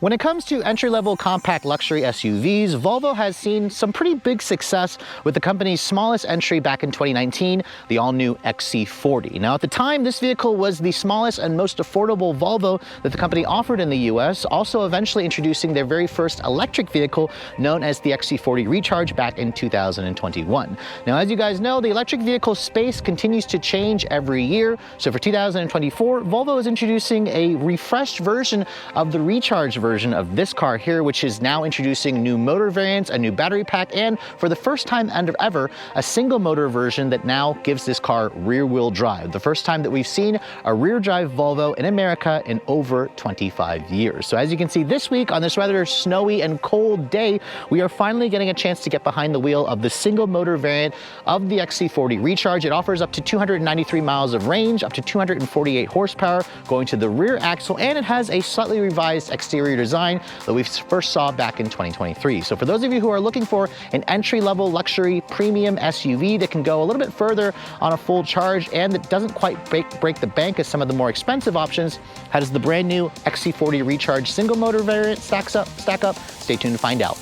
When it comes to entry-level compact luxury SUVs, Volvo has seen some pretty big success with the company's smallest entry back in 2019, the all-new XC40. Now, at the time, this vehicle was the smallest and most affordable Volvo that the company offered in the US, also eventually introducing their very first electric vehicle known as the XC40 Recharge back in 2021. Now, as you guys know, the electric vehicle space continues to change every year. So for 2024, Volvo is introducing a refreshed version of the Recharge version of this car here, which is now introducing new motor variants, a new battery pack, and for the first time ever, a single motor version that now gives this car rear-wheel drive. The first time that we've seen a rear-drive Volvo in America in over 25 years. So as you can see this week, on this rather snowy and cold day, we are finally getting a chance to get behind the wheel of the single motor variant of the XC40 Recharge. It offers up to 293 miles of range, up to 248 horsepower going to the rear axle, and it has a slightly revised exterior design that we first saw back in 2023. So for those of you who are looking for an entry-level luxury premium SUV that can go a little bit further on a full charge and that doesn't quite break the bank as some of the more expensive options, how does the brand new XC40 Recharge single motor variant stack up? Stay tuned to find out.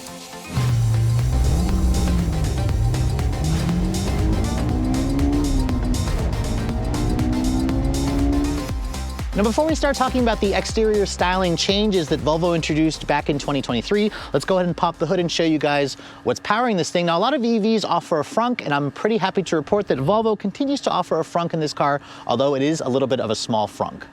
Now, before we start talking about the exterior styling changes that Volvo introduced back in 2023, let's go ahead and pop the hood and show you guys what's powering this thing. Now, a lot of EVs offer a frunk, and I'm pretty happy to report that Volvo continues to offer a frunk in this car, although it is a little bit of a small frunk.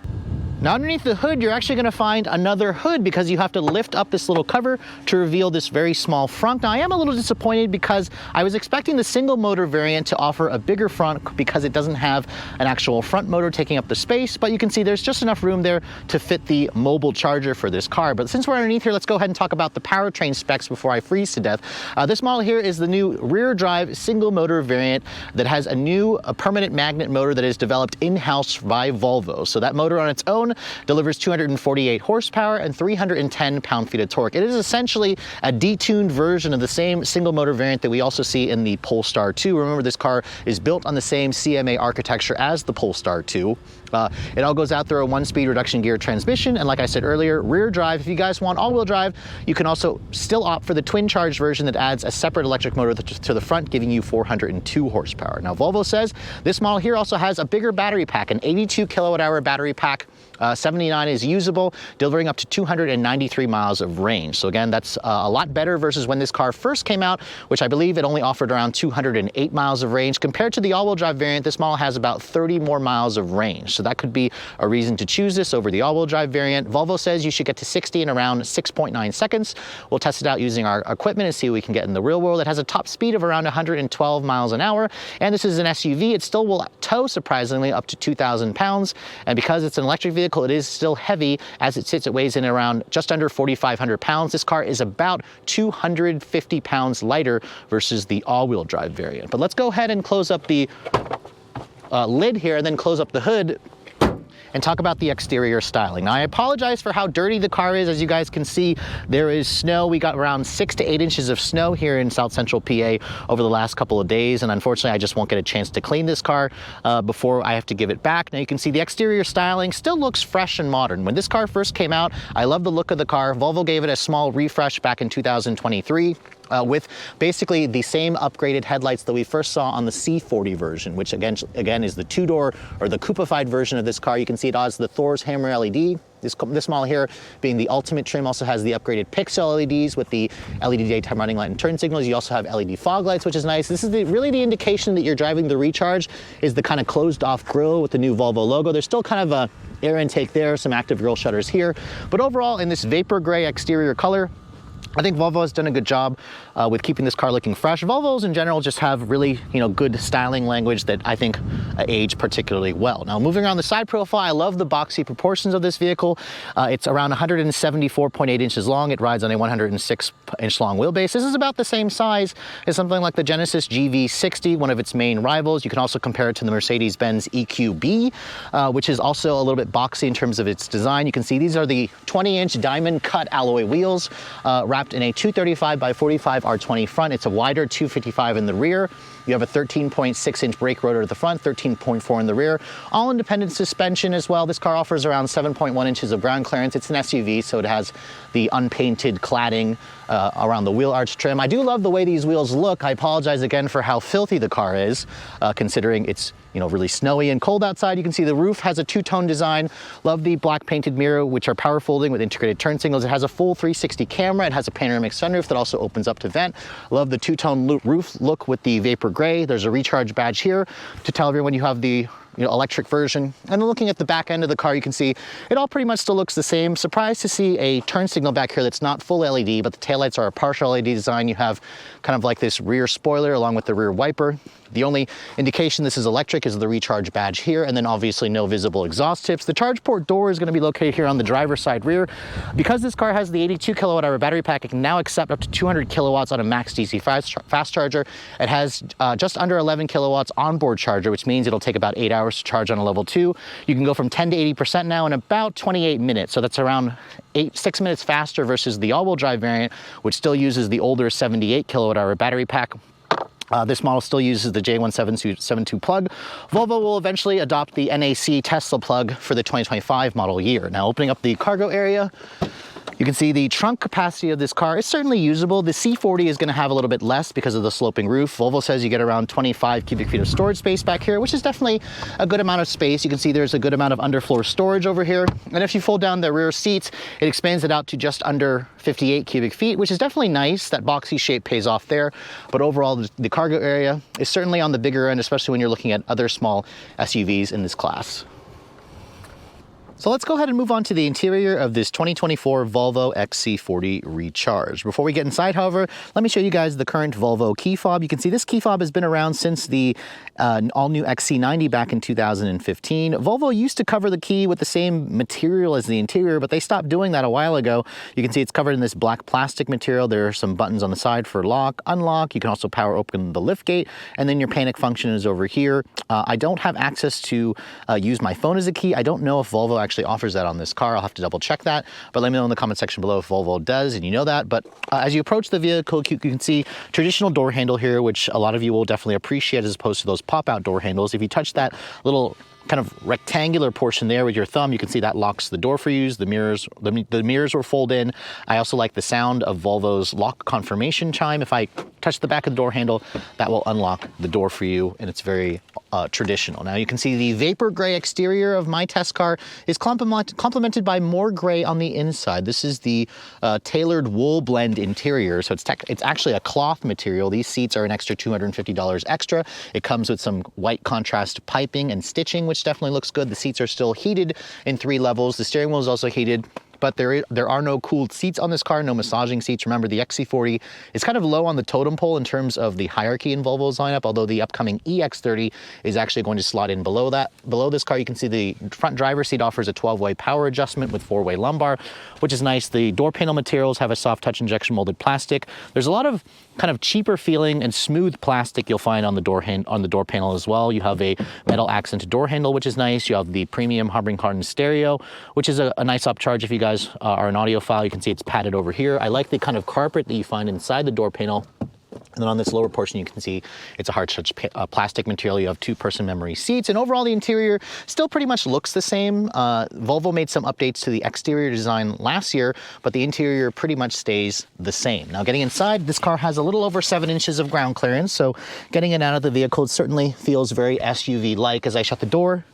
Now, underneath the hood, you're actually going to find another hood because you have to lift up this little cover to reveal this very small frunk. Now, I am a little disappointed because I was expecting the single motor variant to offer a bigger frunk because it doesn't have an actual front motor taking up the space, but you can see there's just enough room there to fit the mobile charger for this car. But since we're underneath here, let's go ahead and talk about the powertrain specs before I freeze to death. This model here is the new rear drive single motor variant that has a new permanent magnet motor that is developed in-house by Volvo. So that motor on its own delivers 248 horsepower and 310 pound-feet of torque. It is essentially a detuned version of the same single motor variant that we also see in the Polestar 2. Remember, this car is built on the same CMA architecture as the Polestar 2. It all goes out through a 1-speed reduction gear transmission, and like I said earlier, rear drive. If you guys want all-wheel drive, you can also still opt for the twin-charged version that adds a separate electric motor to the front, giving you 402 horsepower. Now, Volvo says this model here also has a bigger battery pack, an 82 kilowatt-hour battery pack. 79 is usable, delivering up to 293 miles of range. So again, that's a lot better versus when this car first came out, which I believe it only offered around 208 miles of range. Compared to the all-wheel drive variant, this model has about 30 more miles of range. So that could be a reason to choose this over the all-wheel drive variant. Volvo says you should get to 60 in around 6.9 seconds. We'll test it out using our equipment and see what we can get in the real world. It has a top speed of around 112 miles an hour, and this is an SUV. It still will tow, surprisingly, up to 2,000 pounds. And because it's an electric vehicle, it is still heavy. As it sits, it weighs in around just under 4,500 pounds. This car is about 250 pounds lighter versus the all-wheel drive variant. But let's go ahead and close up the lid here and then close up the hood and talk about the exterior styling. Now, I apologize for how dirty the car is. As you guys can see, there is snow. We got around 6 to 8 inches of snow here in South Central PA over the last couple of days, and unfortunately, I just won't get a chance to clean this car before I have to give it back. Now, you can see the exterior styling still looks fresh and modern. When this car first came out, I love the look of the car. Volvo gave it a small refresh back in 2023. With basically the same upgraded headlights that we first saw on the C40 version, which again is the two-door or the coupified version of this car. You can see it has the Thor's Hammer LED. This model here, being the ultimate trim, also has the upgraded pixel LEDs with the LED daytime running light and turn signals. You also have LED fog lights, which is nice. This is really the indication that you're driving the Recharge, is the kind of closed-off grille with the new Volvo logo. There's still kind of a air intake there, some active grille shutters here, but overall, in this vapor gray exterior color, I think Volvo has done a good job with keeping this car looking fresh. Volvos in general just have really, good styling language that I think age particularly well. Now, moving around the side profile, I love the boxy proportions of this vehicle. It's around 174.8 inches long. It rides on a 106-inch long wheelbase. This is about the same size as something like the Genesis GV60, one of its main rivals. You can also compare it to the Mercedes-Benz EQB, which is also a little bit boxy in terms of its design. You can see these are the 20-inch diamond cut alloy wheels wrapped in a 235 by 45 R20 front. It's a wider 255 in the rear. You have a 13.6-inch brake rotor at the front, 13.4 in the rear. All independent suspension as well. This car offers around 7.1 inches of ground clearance. It's an SUV, so it has the unpainted cladding around the wheel arch trim. I do love the way these wheels look. I apologize again for how filthy the car is, considering it's really snowy and cold outside. You can see the roof has a two-tone design. Love the black painted mirror, which are power folding with integrated turn signals. It has a full 360 camera. It has a panoramic sunroof that also opens up to vent. Love the two-tone roof look with the vapor gray. There's a recharge badge here to tell everyone you have the electric version. And then looking at the back end of the car, you can see it all pretty much still looks the same. Surprised to see a turn signal back here that's not full LED, but the taillights are a partial LED design. You have kind of like this rear spoiler along with the rear wiper. The only indication this is electric is the recharge badge here, and then obviously no visible exhaust tips. The charge port door is going to be located here on the driver's side rear. Because this car has the 82 kilowatt hour battery pack, it can now accept up to 200 kilowatts on a max DC fast charger. It has just under 11 kilowatts onboard charger, which means it'll take about 8 hours to charge on a level 2. You can go from 10 to 80% now in about 28 minutes. So that's around 6 minutes faster versus the all-wheel drive variant, which still uses the older 78 kilowatt hour battery pack. This model still uses the J1772 plug. Volvo will eventually adopt the NAC Tesla plug for the 2025 model year. Now, opening up the cargo area, you can see the trunk capacity of this car is certainly usable. The C40 is going to have a little bit less because of the sloping roof. Volvo says you get around 25 cubic feet of storage space back here, which is definitely a good amount of space. You can see there's a good amount of underfloor storage over here. And if you fold down the rear seats, it expands it out to just under 58 cubic feet, which is definitely nice. That boxy shape pays off there. But overall, the cargo area is certainly on the bigger end, especially when you're looking at other small SUVs in this class. So let's go ahead and move on to the interior of this 2024 Volvo XC40 Recharge. Before we get inside, however, let me show you guys the current Volvo key fob. You can see this key fob has been around since the all-new XC90 back in 2015. Volvo used to cover the key with the same material as the interior, but they stopped doing that a while ago. You can see it's covered in this black plastic material. There are some buttons on the side for lock, unlock. You can also power open the liftgate, and then your panic function is over here. I don't have access to use my phone as a key. I don't know if Volvo actually offers that on this car. I'll have to double check that, but let me know in the comment section below if Volvo does and you know that. But as you approach the vehicle, you can see traditional door handle here, which a lot of you will definitely appreciate as opposed to those pop-out door handles. If you touch that little kind of rectangular portion there with your thumb, you can see that locks the door for you. The mirrors will fold in. I also like the sound of Volvo's lock confirmation chime. If I touch the back of the door handle, that will unlock the door for you, and it's very traditional. Now you can see the vapor gray exterior of my test car is complemented by more gray on the inside. This is the tailored wool blend interior, so it's actually a cloth material. These seats are an extra $250 extra. It comes with some white contrast piping and stitching, which definitely looks good. The seats are still heated in 3 levels. The steering wheel is also heated, but there are no cooled seats on this car, no massaging seats. Remember, the XC40 is kind of low on the totem pole in terms of the hierarchy in Volvo's lineup, although the upcoming EX30 is actually going to slot in below that. Below this car, you can see the front driver's seat offers a 12-way power adjustment with 4-way lumbar, which is nice. The door panel materials have a soft touch injection molded plastic. There's a lot of kind of cheaper feeling and smooth plastic you'll find on the door panel as well. You have a metal accented door handle, which is nice. You have the premium hardening hardened stereo, which is a nice upcharge if you guys are an audiophile. You can see it's padded over here. I like the kind of carpet that you find inside the door panel. And then on this lower portion, you can see it's a hard touch plastic material. You have 2-person memory seats, and overall the interior still pretty much looks the same. Volvo made some updates to the exterior design last year, but the interior pretty much stays the same. Now, getting inside, this car has a little over 7 inches of ground clearance, so getting in and out of the vehicle certainly feels very SUV-like. As I shut the door,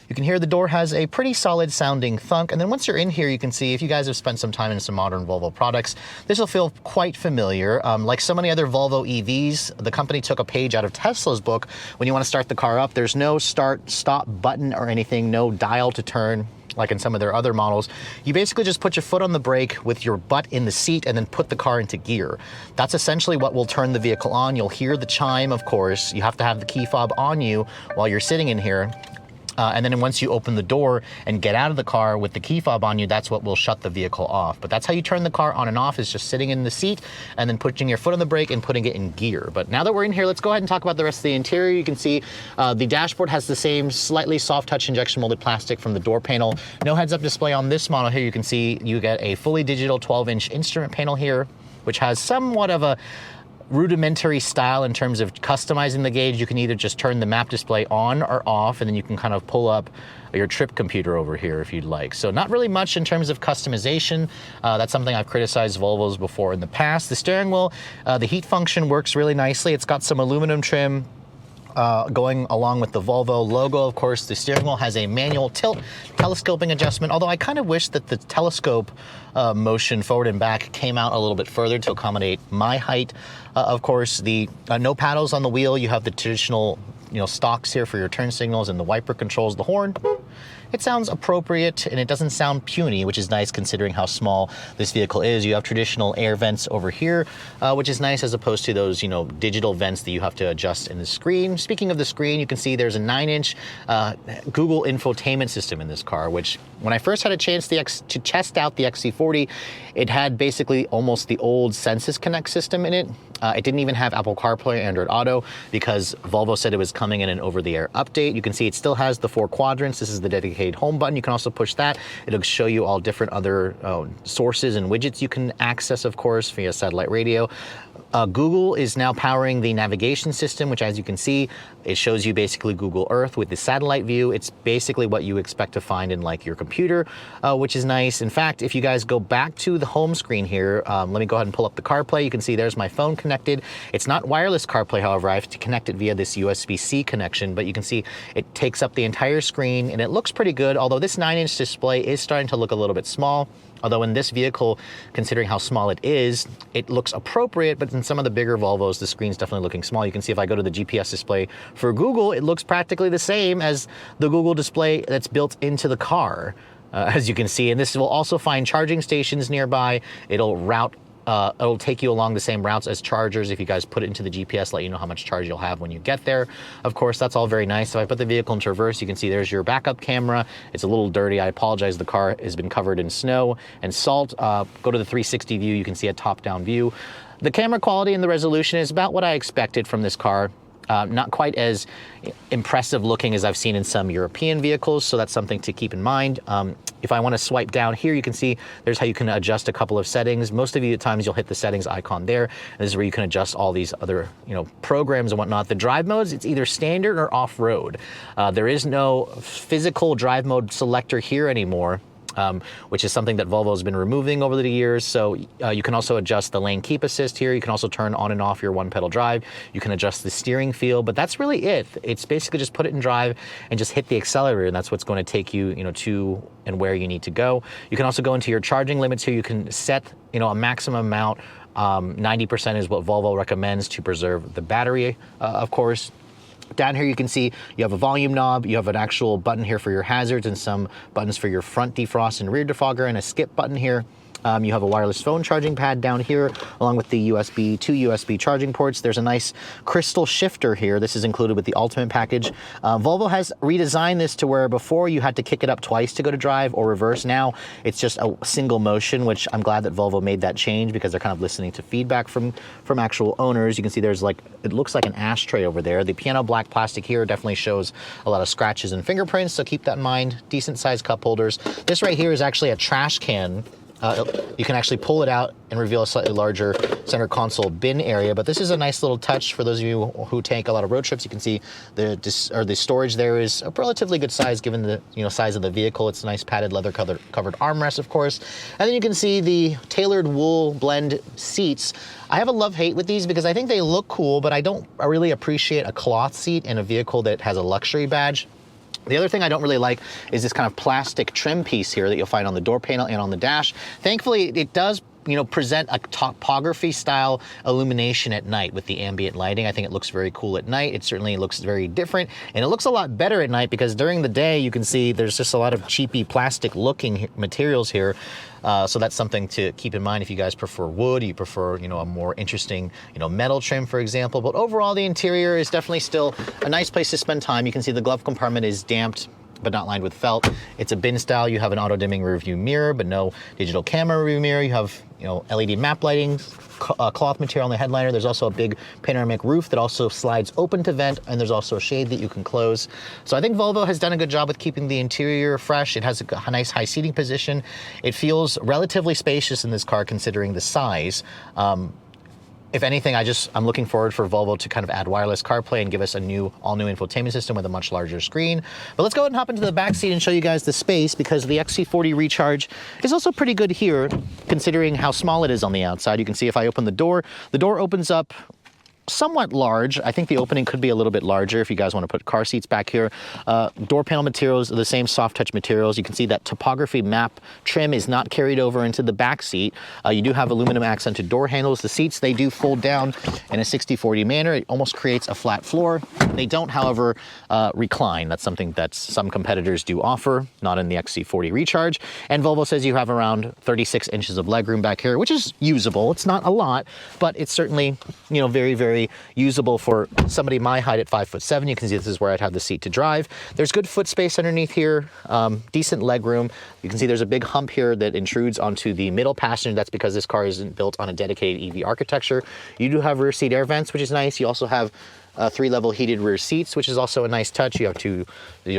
you can hear the door has a pretty solid sounding thunk. And then once you're in here, you can see, if you guys have spent some time in some modern Volvo products, this will feel quite familiar. Like so many other Volvo EVs, the company took a page out of Tesla's book. When you want to start the car up, there's no start stop button or anything, no dial to turn like in some of their other models. You basically just put your foot on the brake with your butt in the seat and then put the car into gear. That's essentially what will turn the vehicle on. You'll hear the chime, of course. You have to have the key fob on you while you're sitting in here. And then once you open the door and get out of the car with the key fob on you, that's what will shut the vehicle off. But that's how you turn the car on and off, is just sitting in the seat and then putting your foot on the brake and putting it in gear. But now that we're in here, let's go ahead and talk about the rest of the interior. You can see the dashboard has the same slightly soft touch injection molded plastic from the door panel. No heads-up display on this model here. You can see you get a fully digital 12-inch instrument panel here, which has somewhat of a rudimentary style in terms of customizing the gauge. You can either just turn the map display on or off, and then you can kind of pull up your trip computer over here if you'd like. So not really much in terms of customization. That's something I've criticized Volvos before in the past. The steering wheel, the heat function works really nicely. It's got some aluminum trim going along with the Volvo logo. Of course, the steering wheel has a manual tilt telescoping adjustment, although I kind of wish that the telescope motion forward and back came out a little bit further to accommodate my height. Of course, the no paddles on the wheel. You have the traditional stalks here for your turn signals, and the wiper controls the horn. It sounds appropriate, and it doesn't sound puny, which is nice considering how small this vehicle is. You have traditional air vents over here, which is nice as opposed to those, digital vents that you have to adjust in the screen. Speaking of the screen, you can see there's a 9-inch Google infotainment system in this car, which when I first had a chance to test out the XC40, it had basically almost the old Sensus Connect system in it. It didn't even have Apple CarPlay or Android Auto because Volvo said it was coming in an over-the-air update. You can see it still has the 4 quadrants. This is the dedicated home button. You can also push that. It'll show you all different other sources and widgets you can access, of course, via satellite radio. Google is now powering the navigation system, which, as you can see, it shows you basically Google Earth with the satellite view. It's basically what you expect to find in like your computer, which is nice. In fact, if you guys go back to the home screen here, let me go ahead and pull up the CarPlay. You can see there's my phone connected. It's not wireless CarPlay, however. I have to connect it via this USB-C connection, but you can see it takes up the entire screen, and it looks pretty good, although this 9-inch display is starting to look a little bit small. Although in this vehicle, considering how small it is, it looks appropriate, but in some of the bigger Volvos, the screen's definitely looking small. You can see if I go to the GPS display for Google, it looks practically the same as the Google display that's built into the car, as you can see. And this will also find charging stations nearby. It'll take you along the same routes as chargers. If you guys put it into the GPS, let you know how much charge you'll have when you get there. Of course, that's all very nice. If I put the vehicle into reverse, you can see there's your backup camera. It's a little dirty. I apologize. The car has been covered in snow and salt. Go to the 360 view. You can see a top-down view. The camera quality and the resolution is about what I expected from this car. Not quite as impressive looking as I've seen in some European vehicles, so that's something to keep in mind. If I want to swipe down here, you can see there's how you can adjust a couple of settings. Most of you at times you'll hit the settings icon there, and this is where you can adjust all these other programs and whatnot. The drive modes, it's either standard or off-road. There is no physical drive mode selector here anymore. Which is something that Volvo has been removing over the years. So you can also adjust the lane keep assist here. You can also turn on and off your one-pedal drive. You can adjust the steering feel, but that's really it. It's basically just put it in drive and just hit the accelerator, and that's what's going to take you, to and where you need to go. You can also go into your charging limits here. You can set, a maximum amount. 90% is what Volvo recommends to preserve the battery, of course. Down here you can see you have a volume knob, you have an actual button here for your hazards and some buttons for your front defrost and rear defogger, and a skip button here. You have a wireless phone charging pad down here, along with the two USB charging ports. There's a nice crystal shifter here. This is included with the Ultimate package. Volvo has redesigned this to where before you had to kick it up twice to go to drive or reverse. Now it's just a single motion, which I'm glad that Volvo made that change because they're kind of listening to feedback from actual owners. You can see there's it looks like an ashtray over there. The piano black plastic here definitely shows a lot of scratches and fingerprints, so keep that in mind. Decent sized cup holders. This right here is actually a trash can. You can actually pull it out and reveal a slightly larger center console bin area, but this is a nice little touch for those of you who take a lot of road trips. You can see the storage there is a relatively good size given the size of the vehicle. It's a nice padded leather covered armrest, of course. And then you can see the tailored wool blend seats. I have a love-hate with these because I think they look cool, but I don't really appreciate a cloth seat in a vehicle that has a luxury badge. The other thing I don't really like is this kind of plastic trim piece here that you'll find on the door panel and on the dash. Thankfully, it does present a topography style illumination at night with the ambient lighting. I think it looks very cool at night. It certainly looks very different, and it looks a lot better at night because during the day you can see there's just a lot of cheapy plastic looking materials here. So that's something to keep in mind if you guys prefer wood, you prefer, a more interesting, metal trim, for example. But overall, the interior is definitely still a nice place to spend time. You can see the glove compartment is damped, but not lined with felt. It's a bin style. You have an auto dimming rear view mirror, but no digital camera rear mirror. You have, LED map lighting, cloth material on the headliner. There's also a big panoramic roof that also slides open to vent, and there's also a shade that you can close. So I think Volvo has done a good job with keeping the interior fresh. It has a nice high seating position. It feels relatively spacious in this car considering the size. If anything, I'm looking forward for Volvo to kind of add wireless CarPlay and give us a all-new infotainment system with a much larger screen. But let's go ahead and hop into the back seat and show you guys the space, because the XC40 Recharge is also pretty good here, considering how small it is on the outside. You can see if I open the door opens up somewhat large. I think the opening could be a little bit larger if you guys want to put car seats back here. Door panel materials are the same soft touch materials. You can see that topography map trim is not carried over into the back seat. You do have aluminum accented door handles. The seats, they do fold down in a 60/40 manner. It almost creates a flat floor. They don't, however, recline. That's something that some competitors do offer, not in the XC40 Recharge. And Volvo says you have around 36 inches of legroom back here, which is usable. It's not a lot, but it's certainly, very, very usable for somebody my height at 5'7". You can see this is where I'd have the seat to drive. There's good foot space underneath here, decent leg room. You can see there's a big hump here that intrudes onto the middle passenger. That's because this car isn't built on a dedicated EV architecture. You do have rear seat air vents, which is nice. You also have 3-level heated rear seats, which is also a nice touch. You have 2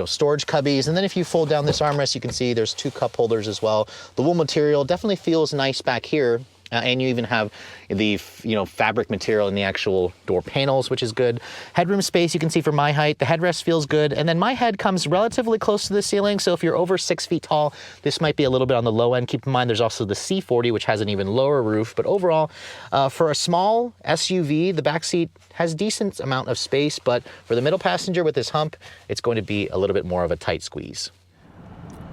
storage cubbies, and then if you fold down this armrest, you can see there's 2 cup holders as well. The wool material definitely feels nice back here. And you even have the fabric material in the actual door panels, which is good. Headroom space, you can see for my height, the headrest feels good. And then my head comes relatively close to the ceiling. So if you're over 6 feet tall, this might be a little bit on the low end. Keep in mind, there's also the C40, which has an even lower roof. But overall, for a small SUV, the back seat has decent amount of space. But for the middle passenger with this hump, it's going to be a little bit more of a tight squeeze.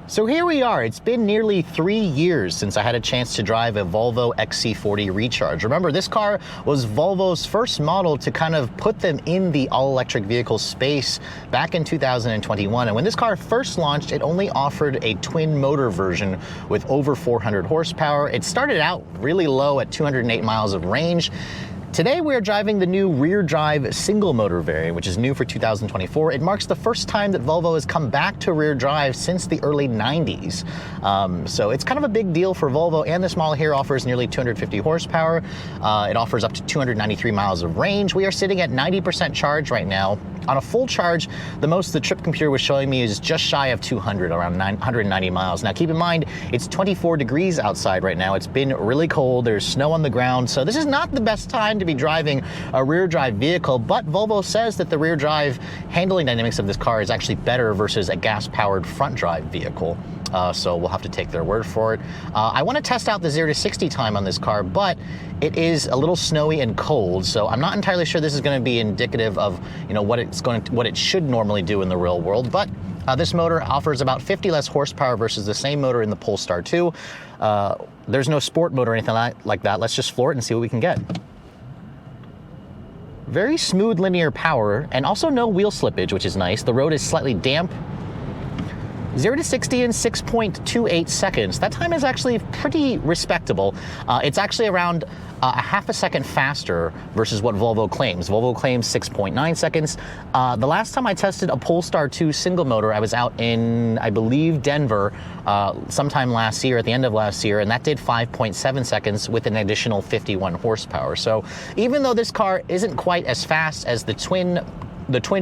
So here we are. It's been nearly 3 years since I had a chance to drive a Volvo XC40 Recharge. Remember, this car was Volvo's first model to kind of put them in the all-electric vehicle space back in 2021. And when this car first launched, it only offered a twin motor version with over 400 horsepower. It started out really low at 208 miles of range. Today we're driving the new rear drive single motor variant, which is new for 2024. It marks the first time that Volvo has come back to rear drive since the early 90s. So it's kind of a big deal for Volvo, and this model here offers nearly 250 horsepower. It offers up to 293 miles of range. We are sitting at 90% charge right now. On a full charge, the most the trip computer was showing me is just shy of 200, around 190 miles. Now keep in mind, it's 24 degrees outside right now. It's been really cold. There's snow on the ground. So this is not the best time to be driving a rear drive vehicle, but Volvo says that the rear drive handling dynamics of this car is actually better versus a gas powered front drive vehicle. So we'll have to take their word for it. I want to test out the 0 to 60 time on this car, but it is a little snowy and cold, so I'm not entirely sure this is going to be indicative of what it should normally do in the real world. But this motor offers about 50 less horsepower versus the same motor in the Polestar 2. There's no sport mode or anything like that. Let's just floor it and see what we can get. Very smooth linear power, and also no wheel slippage, which is nice. The road is slightly damp. 0 to 60 in 6.28 seconds. That time is actually pretty respectable. It's actually around a half a second faster versus what Volvo claims. Volvo claims 6.9 seconds. The last time I tested a Polestar 2 single motor, I was out in, I believe, Denver sometime last year, at the end of last year, and that did 5.7 seconds with an additional 51 horsepower. So even though this car isn't quite as fast as the twin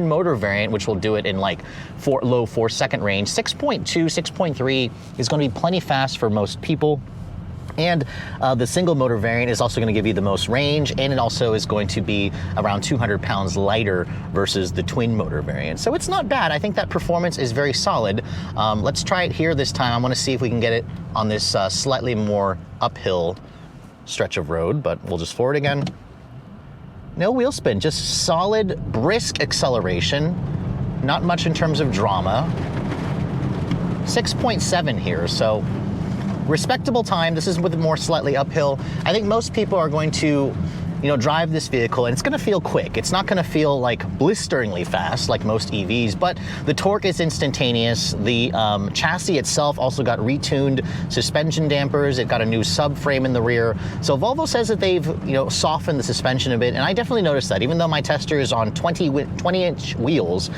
motor variant, which will do it in like low 4-second range, 6.2, 6.3 is going to be plenty fast for most people. And the single motor variant is also going to give you the most range, and it also is going to be around 200 pounds lighter versus the twin motor variant. So it's not bad. I think that performance is very solid. Let's try it here this time. I want to see if we can get it on this slightly more uphill stretch of road, but we'll just floor it again. No wheel spin, just solid, brisk acceleration. Not much in terms of drama. 6.7 here, so respectable time. This is with more slightly uphill. I think most people are going to drive this vehicle, and it's going to feel quick. It's not going to feel like blisteringly fast like most EVs, but the torque is instantaneous. The chassis itself also got retuned suspension dampers. It got a new subframe in the rear. So Volvo says that they've softened the suspension a bit, and I definitely noticed that. Even though my tester is on 20-inch wheels,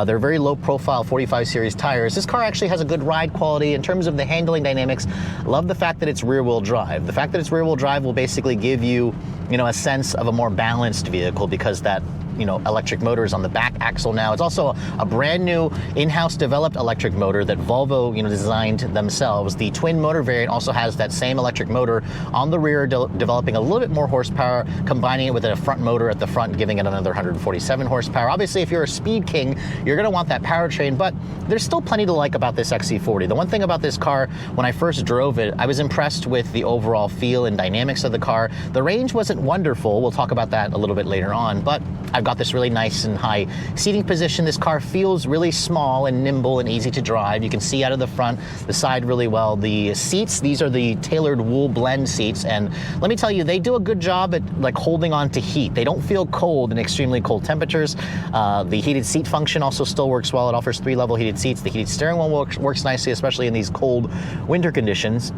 they're very low profile 45 series tires. This car actually has a good ride quality in terms of the handling dynamics. Love the fact that it's rear wheel drive. The fact that it's rear wheel drive will basically give you a sense of a more balanced vehicle, because that electric motors on the back axle now. It's also a brand new in-house developed electric motor that Volvo, designed themselves. The twin motor variant also has that same electric motor on the rear, developing a little bit more horsepower, combining it with a front motor at the front, giving it another 147 horsepower. Obviously, if you're a speed king, you're going to want that powertrain, but there's still plenty to like about this XC40. The one thing about this car, when I first drove it, I was impressed with the overall feel and dynamics of the car. The range wasn't wonderful. We'll talk about that a little bit later on, but I've got this really nice and high seating position. This car feels really small and nimble and easy to drive. You can see out of the front, the side really well. The seats, these are the tailored wool blend seats, and let me tell you, they do a good job at holding on to heat. They don't feel cold in extremely cold temperatures. The heated seat function also still works well. It offers 3-level heated seats. The heated steering wheel works nicely, especially in these cold winter conditions.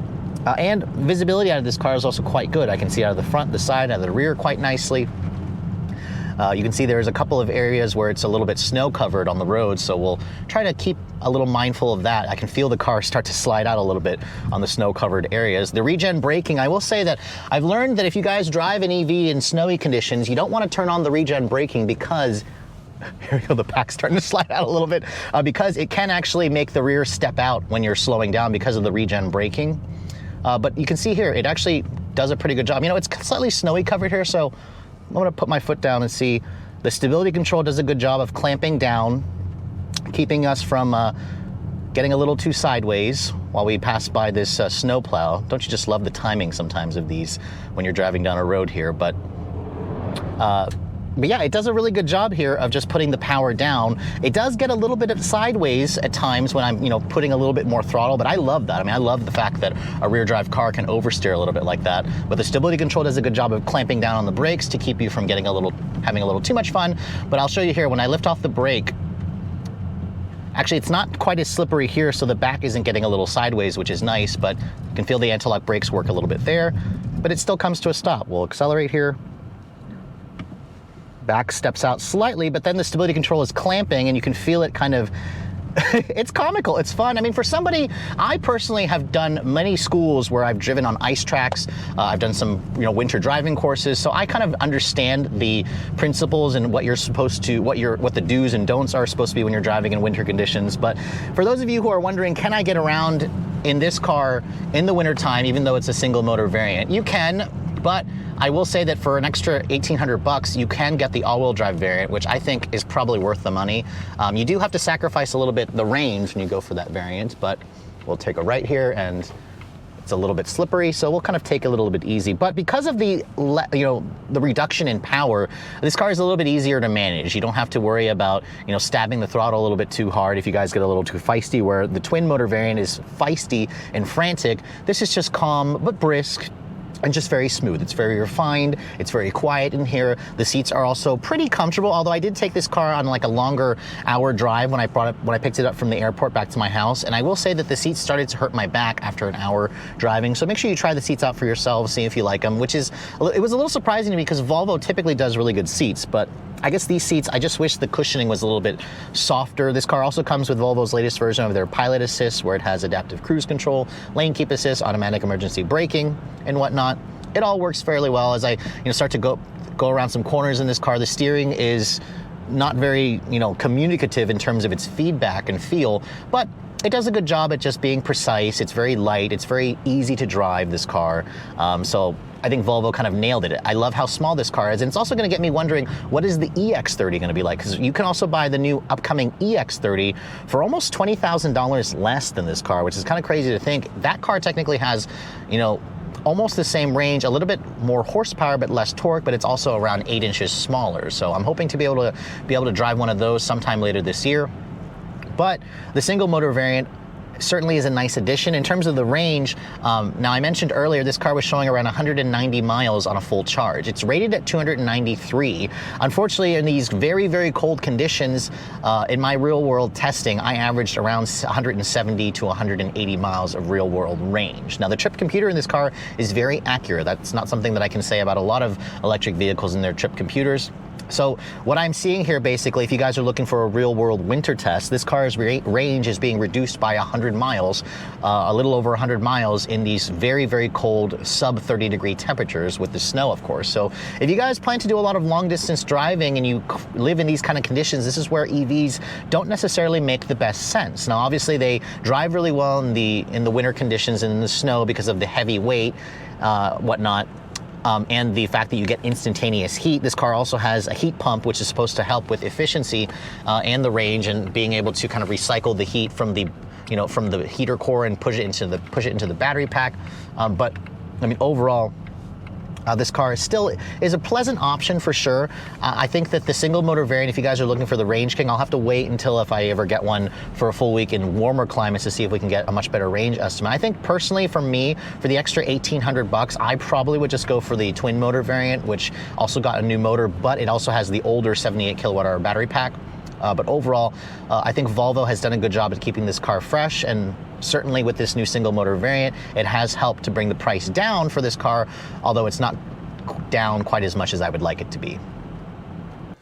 And visibility out of this car is also quite good. I can see out of the front, the side, out of the rear quite nicely. You can see there's a couple of areas where it's a little bit snow covered on the road, so we'll try to keep a little mindful of that. I can feel the car start to slide out a little bit on the snow covered areas. The regen braking, I will say that I've learned that if you guys drive an EV in snowy conditions, you don't want to turn on the regen braking because here we go, the back's starting to slide out a little bit, because it can actually make the rear step out when you're slowing down because of the regen braking. But you can see here, it actually does a pretty good job. It's slightly snowy covered here, so I'm gonna put my foot down and see. The stability control does a good job of clamping down, keeping us from getting a little too sideways while we pass by this snow plow. Don't you just love the timing sometimes of these when you're driving down a road here? But yeah, it does a really good job here of just putting the power down. It does get a little bit of sideways at times when I'm, putting a little bit more throttle, but I love that. I love the fact that a rear drive car can oversteer a little bit like that. But the stability control does a good job of clamping down on the brakes to keep you from having a little too much fun. But I'll show you here, when I lift off the brake, actually, it's not quite as slippery here, so the back isn't getting a little sideways, which is nice, but you can feel the anti-lock brakes work a little bit there, but it still comes to a stop. We'll accelerate here. Back steps out slightly, but then the stability control is clamping and you can feel it kind of, it's comical, it's fun. For somebody, I personally have done many schools where I've driven on ice tracks. I've done some, winter driving courses, so I kind of understand the principles and what you're supposed to, what the do's and don'ts are supposed to be when you're driving in winter conditions. But for those of you who are wondering, can I get around in this car in the wintertime, even though it's a single motor variant? You can, but I will say that for an extra $1,800, you can get the all-wheel drive variant, which I think is probably worth the money. You do have to sacrifice a little bit the range when you go for that variant, but we'll take a right here, and it's a little bit slippery, so we'll kind of take it a little bit easy. But because of the reduction in power, this car is a little bit easier to manage. You don't have to worry about stabbing the throttle a little bit too hard if you guys get a little too feisty, where the twin motor variant is feisty and frantic. This is just calm but brisk and just very smooth. It's very refined. It's very quiet in here. The seats are also pretty comfortable, although I did take this car on a longer hour drive when I picked it up from the airport back to my house, and I will say that the seats started to hurt my back after an hour driving. So make sure you try the seats out for yourselves, see if you like them, it was a little surprising to me because Volvo typically does really good seats, but I guess these seats, I just wish the cushioning was a little bit softer. This car also comes with Volvo's latest version of their Pilot Assist, where it has adaptive cruise control, lane keep assist, automatic emergency braking, and whatnot. It all works fairly well. As I start to go around some corners in this car, the steering is not very communicative in terms of its feedback and feel, but it does a good job at just being precise. It's very light. It's very easy to drive, this car. So I think Volvo kind of nailed it. I love how small this car is, and it's also going to get me wondering, what is the EX30 going to be like? Because you can also buy the new upcoming EX30 for almost $20,000 less than this car, which is kind of crazy to think. That car technically has, almost the same range, a little bit more horsepower but less torque, but it's also around 8 inches smaller. So I'm hoping to be able to drive one of those sometime later this year. But the single motor variant certainly is a nice addition. In terms of the range, now I mentioned earlier this car was showing around 190 miles on a full charge. It's rated at 293. Unfortunately, in these very, very cold conditions, in my real world testing, I averaged around 170 to 180 miles of real world range. Now the trip computer in this car is very accurate. That's not something that I can say about a lot of electric vehicles and their trip computers. So what I'm seeing here, basically, if you guys are looking for a real world winter test, this car's range is being reduced by 100 miles, a little over 100 miles in these very, very cold sub 30-degree temperatures with the snow, of course. So if you guys plan to do a lot of long distance driving and you live in these kind of conditions, this is where EVs don't necessarily make the best sense. Now, obviously they drive really well in the winter conditions and in the snow because of the heavy weight, whatnot. And the fact that you get instantaneous heat. This car also has a heat pump, which is supposed to help with efficiency and the range, and being able to kind of recycle the heat from the, from the heater core and push it into the battery pack. But I mean, overall, this car is a pleasant option for sure. I think that the single motor variant, if you guys are looking for the Range King, I'll have to wait until if I ever get one for a full week in warmer climates to see if we can get a much better range estimate. I think personally for me, for the extra 1,800 bucks, I probably would just go for the twin motor variant, which also got a new motor, but it also has the older 78 kilowatt hour battery pack. But overall, I think Volvo has done a good job at keeping this car fresh, and certainly with this new single motor variant, it has helped to bring the price down for this car, although it's not down quite as much as I would like it to be.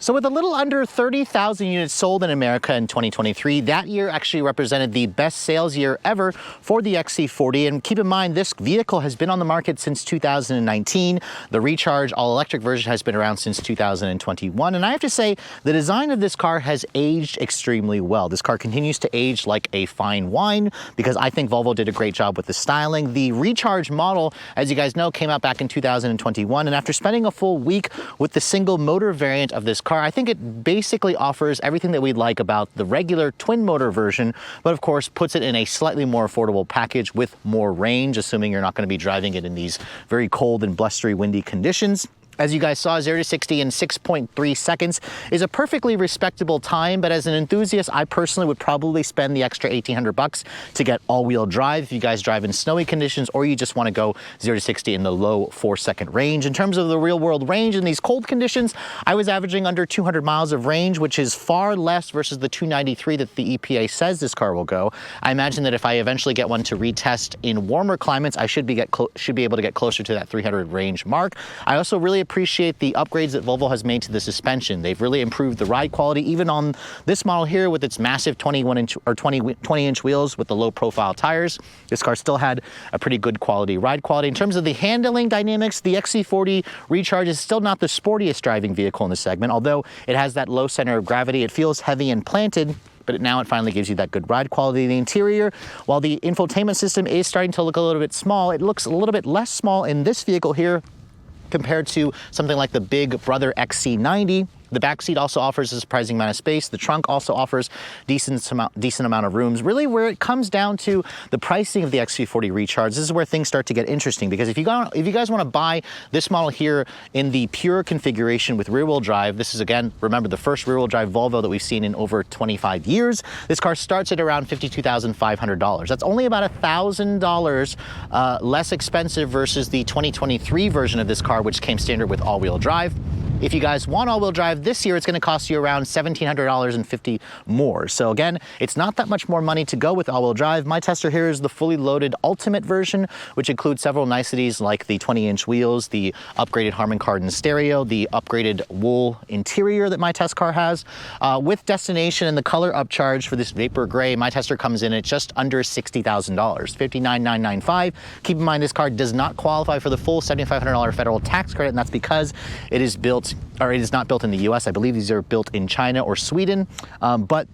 So with a little under 30,000 units sold in America in 2023, that year actually represented the best sales year ever for the XC40. And keep in mind, this vehicle has been on the market since 2019. The Recharge all-electric version has been around since 2021. And I have to say, the design of this car has aged extremely well. This car continues to age like a fine wine because I think Volvo did a great job with the styling. The Recharge model, as you guys know, came out back in 2021. And after spending a full week with the single motor variant of this car, I think it basically offers everything that we'd like about the regular twin motor version, but of course puts it in a slightly more affordable package with more range, assuming you're not going to be driving it in these very cold and blustery, windy conditions. As you guys saw, 0 to 60 in 6.3 seconds is a perfectly respectable time, but as an enthusiast, I personally would probably spend the extra 1,800 bucks to get all-wheel drive if you guys drive in snowy conditions, or you just want to go 0 to 60 in the low 4-second range. In terms of the real-world range in these cold conditions, I was averaging under 200 miles of range, which is far less versus the 293 that the EPA says this car will go. I imagine that if I eventually get one to retest in warmer climates, I should be able to get closer to that 300 range mark. I also really appreciate the upgrades that Volvo has made to the suspension. They've really improved the ride quality, even on this model here with its massive 20-inch wheels with the low profile tires. This car still had a pretty good quality ride quality. In terms of the handling dynamics, the XC40 Recharge is still not the sportiest driving vehicle in the segment, although it has that low center of gravity. It feels heavy and planted, but now it finally gives you that good ride quality. The interior, while the infotainment system is starting to look a little bit small, it looks a little bit less small in this vehicle here compared to something like the big brother XC90. The back seat also offers a surprising amount of space. The trunk also offers decent amount of rooms. Really, where it comes down to the pricing of the XC40 Recharge, this is where things start to get interesting, because if you guys want to buy this model here in the pure configuration with rear-wheel drive, this is, again, remember, the first rear-wheel drive Volvo that we've seen in over 25 years. This car starts at around $52,500. That's only about $1,000 less expensive versus the 2023 version of this car, which came standard with all-wheel drive. If you guys want all-wheel drive this year, it's going to cost you around $1,700.50 more. So again, it's not that much more money to go with all-wheel drive. My tester here is the fully loaded Ultimate version, which includes several niceties like the 20-inch wheels, the upgraded Harman Kardon stereo, the upgraded wool interior that my test car has. With destination and the color upcharge for this Vapor Gray, my tester comes in at just under $60,000, $59,995. Keep in mind, this car does not qualify for the full $7,500 federal tax credit, and that's because it is not built in the US. I believe these are built in China or Sweden. But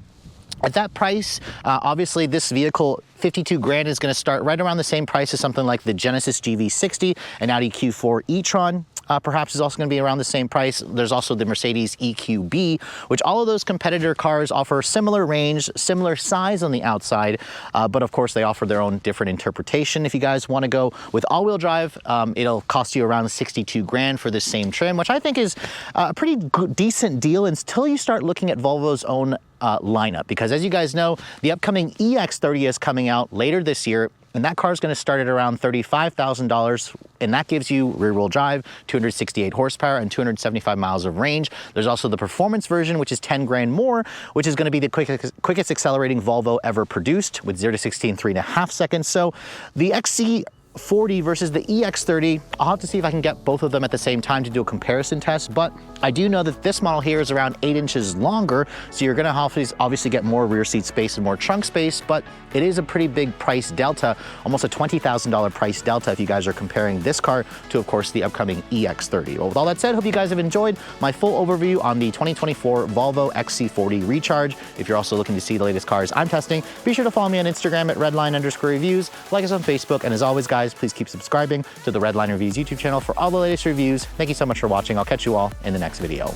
at that price, obviously this vehicle, 52 grand, is going to start right around the same price as something like the Genesis GV60 and Audi Q4 e-tron. Perhaps is also going to be around the same price. There's also the Mercedes EQB, which all of those competitor cars offer similar range, similar size on the outside, but of course they offer their own different interpretation. If you guys want to go with all-wheel drive, it'll cost you around 62 grand for this same trim, which I think is a pretty decent deal until you start looking at Volvo's own lineup, because as you guys know, the upcoming EX30 is coming out later this year, and that car is going to start at around $35,000, and that gives you rear-wheel drive, 268 horsepower, and 275 miles of range. There's also the performance version, which is 10 grand more, which is going to be the quickest accelerating Volvo ever produced, with 0 to 60 in 3.5 seconds. So the XC40 XC40 versus the EX30. I'll have to see if I can get both of them at the same time to do a comparison test, but I do know that this model here is around 8 inches longer, so you're gonna obviously get more rear seat space and more trunk space, but it is a pretty big price delta, almost a $20,000 price delta if you guys are comparing this car to, of course, the upcoming EX30. Well, with all that said, hope you guys have enjoyed my full overview on the 2024 Volvo XC40 Recharge. If you're also looking to see the latest cars I'm testing, be sure to follow me on Instagram at redline_reviews, like us on Facebook, and as always, guys, please keep subscribing to the Redline Reviews YouTube channel for all the latest reviews. Thank you so much for watching. I'll catch you all in the next video.